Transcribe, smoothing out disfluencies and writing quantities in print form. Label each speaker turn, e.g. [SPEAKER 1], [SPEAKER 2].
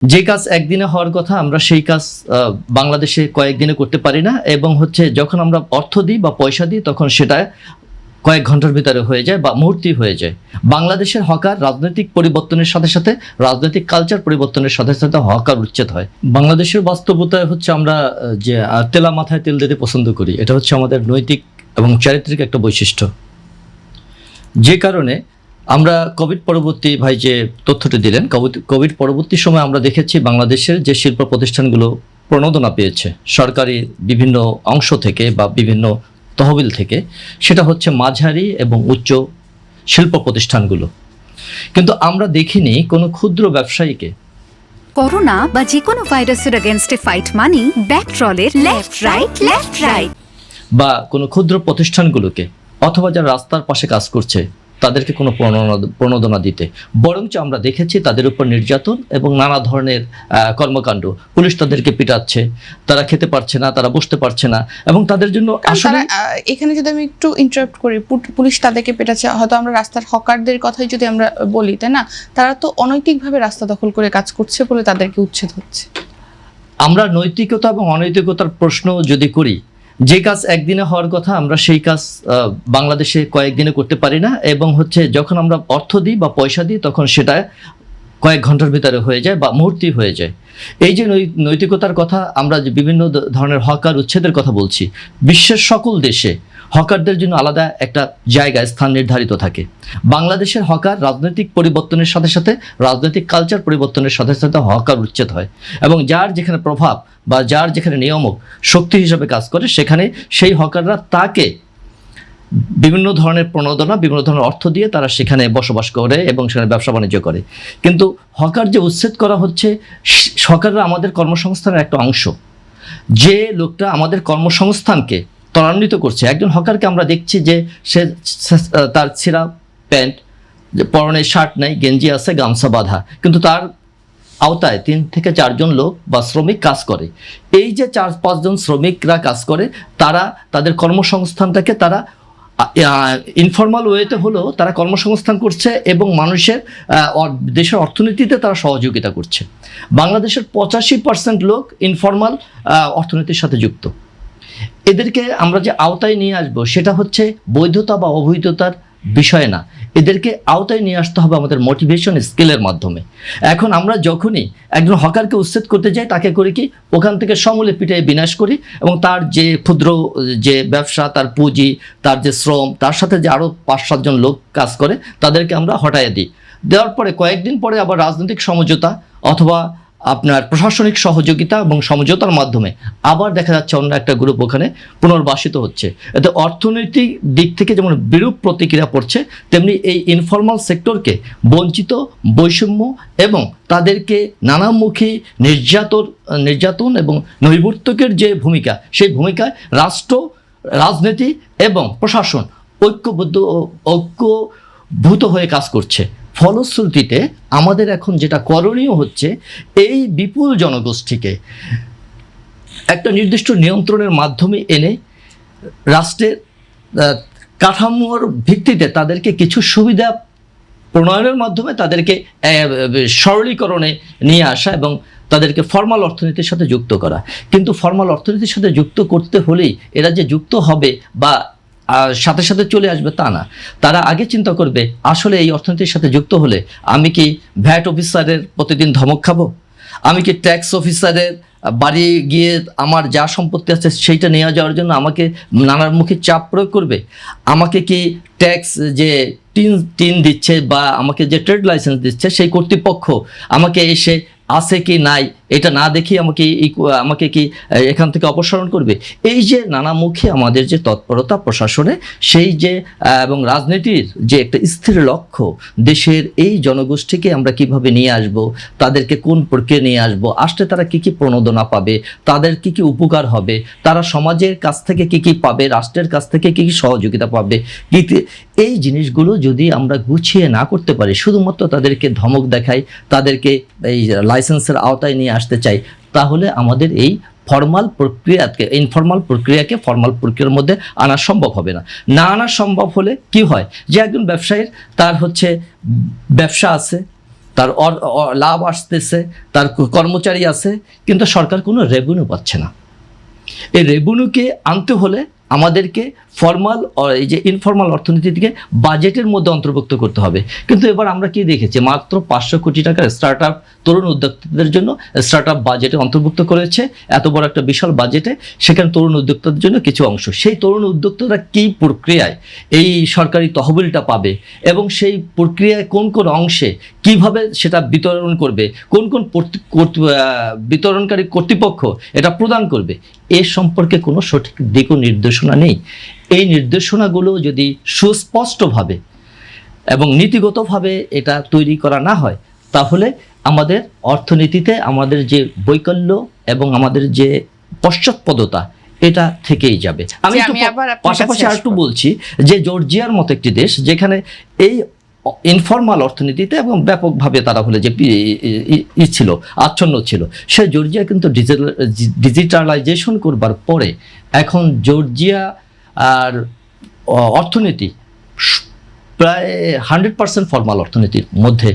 [SPEAKER 1] যে কাজ একদিনে হওয়ার কথা আমরা সেই কাজ বাংলাদেশে কয়েকদিনে করতে পারি না, এবং যখন আমরা অর্থ দিই বা পয়সা দিই তখন সেটা কয়েক ঘন্টার ভিতরে হয়ে যায় বা মুহূর্তেই হয়ে যায়। বাংলাদেশের হকার রাজনৈতিক পরিবর্তনের সাথে সাথে, রাজনৈতিক কালচার পরিবর্তনের সাথে সাথে হকার উচ্ছেদ হয়। বাংলাদেশের বাস্তবতায় আমরা যে তেলা মাথায় তেল দিতে পছন্দ করি, এটা আমাদের নৈতিক এবং চারিত্রিক একটা বৈশিষ্ট্য। যে কারণে আমরা কোভিড পরবর্তী ভাই যে তথ্যটি দিলেন, কোভিড পরবর্তী সময় আমরা দেখেছি বাংলাদেশের যে শিল্প প্রতিষ্ঠানগুলো প্রণোদনা পেয়েছে সরকারি বিভিন্ন অংশ থেকে বা বিভিন্ন তহবিল থেকে, সেটা মাঝারি এবং উচ্চ শিল্প প্রতিষ্ঠানগুলো। কিন্তু আমরা দেখিনি কোনো ক্ষুদ্র ব্যবসায়ীকে।
[SPEAKER 2] করোনা বা যে কোনো ভাইরাসের এগেইনস্টে ফাইট মানি ব্যাকট্রলের লেফট রাইট
[SPEAKER 1] বা কোনো ক্ষুদ্র প্রতিষ্ঠানগুলোকে, অথবা যারা রাস্তার পাশে কাজ করছে তাদেরকে কোনো প্রণোদনা দিতে, বরঞ্চ আমরা দেখেছি তাদের উপর নির্যাতন এবং নানা ধরনের কর্মকাণ্ড। পুলিশ তাদেরকে পিটাচ্ছে, তারা খেতে পারছে না, তারা বসতে পারছে না, এবং তাদের জন্য আসলে
[SPEAKER 3] এখানে যদি আমি একটু ইন্টারাপ্ট করি, পুলিশ তাদেরকে পেটাচ্ছে, হয়তো আমরা রাস্তার হকারদের কথাই যদি আমরা বলি, তাই না, তারা তো অনৈতিকভাবে রাস্তা দখল করে কাজ করছে বলে তাদেরকে উচ্ছেদ হচ্ছে।
[SPEAKER 1] আমরা নৈতিকতা এবং অনৈতিকতার প্রশ্ন যদি করি, যে কাজ একদিনে হওয়ার কথা আমরা সেই কাজ বাংলাদেশে কয়েকদিনে করতে পারি না, এবং যখন আমরা অর্থ দিই বা পয়সা দিই তখন সেটা কয়েক ঘন্টার ভিতরে হয়ে যায় বা মুহূর্তেই হয়ে যায়। এই যে নৈতিকতার কথা, আমরা যে বিভিন্ন ধরনের হকার উচ্ছেদের কথা বলছি, বিশ্বের সকল দেশে হকারদের জন্য আলাদা একটা জায়গায় স্থান নির্ধারিত থাকে। বাংলাদেশের হকার রাজনৈতিক পরিবর্তনের সাথে সাথে, রাজনৈতিক কালচার পরিবর্তনের সাথে সাথে হকার উচ্ছেদ হয়, এবং যার যেখানে প্রভাব বা যার যেখানে নিয়ামক শক্তি হিসাবে কাজ করে, সেখানে সেই হকাররা তাকে বিভিন্ন ধরনের প্রণোদনা, বিভিন্ন ধরনের অর্থ দিয়ে তারা সেখানে বসবাস করে এবং সেখানে ব্যবসা বাণিজ্য করে। কিন্তু হকার যে উচ্ছেদ করা হচ্ছে, হকাররা আমাদের কর্মসংস্থানের একটা অংশ। যে লোকটা আমাদের কর্মসংস্থানকে ত্বরান্বিত করছে, একজন হকারকে আমরা দেখছি যে সে তার ছেঁড়া প্যান্ট, পরনে শার্ট নাই, গেঞ্জি আছে, গামছা বাঁধা, কিন্তু তার আওতায় 3 থেকে 4 জন লোক বা শ্রমিক কাজ করে। এই যে 4-5 জন শ্রমিকরা কাজ করে, তারা তাদের কর্মসংস্থানটাকে তারা ইনফর্মাল ওয়েতে হলেও তারা কর্মসংস্থান করছে এবং মানুষের দেশের অর্থনীতিতে তারা সহযোগিতা করছে। বাংলাদেশের 85% লোক ইনফর্মাল অর্থনীতির সাথে যুক্ত। এদেরকে আমরা যে আওতায় নিয়ে আসবো, সেটা বৈধতা বা অবৈধতার বিষয় না, এদেরকে আওতায় নিয়ে আসতে হবে আমাদের মোটিভেশন স্কিলের মাধ্যমে। এখন আমরা যখনই একজন হকারকে উচ্ছেদ করতে যাই, তাকে করি কি, ওখান থেকে সমূলে পিটাই বিনাশ করি, এবং তার যে ক্ষুদ্র যে ব্যবসা, তার পুঁজি, তার যে শ্রম, তার সাথে যে আরও 5-7 জন লোক কাজ করে, তাদেরকে আমরা হটাইয়ে দিই। দেওয়ার পরে কয়েকদিন পরে আবার রাজনৈতিক সমঝোতা অথবা আপনার প্রশাসনিক সহযোগিতা এবং সমঝোতার মাধ্যমে আবার দেখা যাচ্ছে অন্য একটা গ্রুপ ওখানে পুনর্বাসিত হচ্ছে। এতে অর্থনৈতিক দিক থেকে যেমন বিরূপ প্রতিক্রিয়া পড়ছে, তেমনি এই ইনফর্মাল সেক্টরকে বঞ্চিত, বৈষম্য এবং তাদেরকে নানামুখী নির্যাতন এবং নৈবর্তকের যে ভূমিকা, সেই ভূমিকায় রাষ্ট্র, রাজনীতি এবং প্রশাসন ঐক্যভূত হয়ে কাজ করছে। ফলশ্রুতিতে আমাদের এখন যেটা করণীয় এই বিপুল জনগোষ্ঠীকে একটা নির্দিষ্ট নিয়ন্ত্রণের মাধ্যমে এনে রাষ্ট্রের কাঠামোর ভিত্তিতে তাদেরকে কিছু সুবিধা প্রণয়নের মাধ্যমে তাদেরকে সরলীকরণে নিয়ে আসা এবং তাদেরকে ফর্মাল অর্থনীতির সাথে যুক্ত করা। কিন্তু ফর্মাল অর্থনীতির সাথে যুক্ত করতে হলেই এরা যে যুক্ত হবে বা সাথে সাথে চলে আসবে তা না। তারা আগে চিন্তা করবে, আসলে এই অর্থনীতির সাথে যুক্ত হলে আমি কি ভ্যাট অফিসারের প্রতিদিন ধমক খাবো? আমি কি ট্যাক্স অফিসারের বাড়ি গিয়ে আমার যা সম্পত্তি আছে সেইটা নিয়ে যাওয়ার জন্য আমাকে নানামুখী চাপ প্রয়োগ করবে? আমাকে কি ট্যাক্স যে টিন দিচ্ছে বা আমাকে যে ট্রেড লাইসেন্স দিচ্ছে, সেই কর্তৃপক্ষ আমাকে এসে আছে কি নাই এটা না দেখি আমাকে কি এখান থেকে অপসারণ করবে? এই যে নানামুখী আমাদের যে তৎপরতা প্রশাসনে, সেই যে এবং রাজনীতির যে একটা স্থির লক্ষ্য, দেশের এই জনগোষ্ঠীকে আমরা কিভাবে নিয়ে আসব, তাদেরকে কোন প্রক্রিয়া নিয়ে আসলে তারা কি কি প্রণোদনা পাবে, তাদের কি কি উপকার হবে, তারা সমাজের কাছ থেকে কি কি পাবে, রাষ্ট্রের কাছ থেকে কি কি সহযোগিতা পাবে, এই জিনিসগুলো যদি আমরা গুছিয়ে না করতে পারি, শুধুমাত্র তাদেরকে ধমক দেখাই, তাদেরকে এই লাইসেন্সের আওতায় নিয়ে আসতে চাই, তাহলে আমাদের এই ফর্মাল প্রক্রিয়াকে, ইনফর্মাল প্রক্রিয়াকে ফর্মাল প্রক্রিয়ার মধ্যে আনা সম্ভব হবে না। না আনা সম্ভব হলে কি হয়, যে একজন ব্যবসায়ীর তার ব্যবসা আছে, তার লাভ আসতেছে, তার কর্মচারী আছে, কিন্তু সরকার কোনো রেভিনিউ পাচ্ছে না। এই রেভিনিউকে আনতে হলে আমাদেরকে ফর্মাল এই যে ইনফর্মাল অর্থনীতিকে বাজেটের মধ্যে অন্তর্ভুক্ত করতে হবে। কিন্তু এবার আমরা কি দেখেছি, মাত্র 500 কোটি টাকার স্টার্ট আপ তরুণ উদ্যোক্তাদের জন্য স্টার্ট আপ বাজেটে অন্তর্ভুক্ত করেছে। এত বড় একটা বিশাল বাজেটে সেখানে তরুণ উদ্যোক্তাদের জন্য কিছু অংশ, সেই তরুণ উদ্যোক্তারা কী প্রক্রিয়ায় এই সরকারি তহবিলটা পাবে এবং সেই প্রক্রিয়ায় কোন কোন অংশে কিভাবে সেটা বিতরণ করবে, কোন কোন বিতরণকারী কর্তৃপক্ষ এটা প্রদান করবে, এ সম্পর্কে কোনো সঠিক দিক ও নির্দেশনা নেই। এই নির্দেশনাগুলো যদি সুস্পষ্টভাবে এবং নীতিগতভাবে এটা তৈরি করা না হয়, তাহলে আমাদের অর্থনীতিতে আমাদের যে বৈকল্য এবং আমাদের যে পশ্চাৎপদতা এটা থেকেই যাবে। আমি পাশাপাশি আর একটু বলছি যে জর্জিয়ার মতো একটি দেশ যেখানে এই ইনফর্মাল অর্থনীতিতে এবং ব্যাপকভাবে তারা হলে যে ছিল, আচ্ছন্ন ছিল, সে জর্জিয়া কিন্তু ডিজিটালাইজেশন করবার পরে এখন জর্জিয়া আর অর্থনীতি প্রায় 100% ফর্মাল অর্থনীতির মধ্যে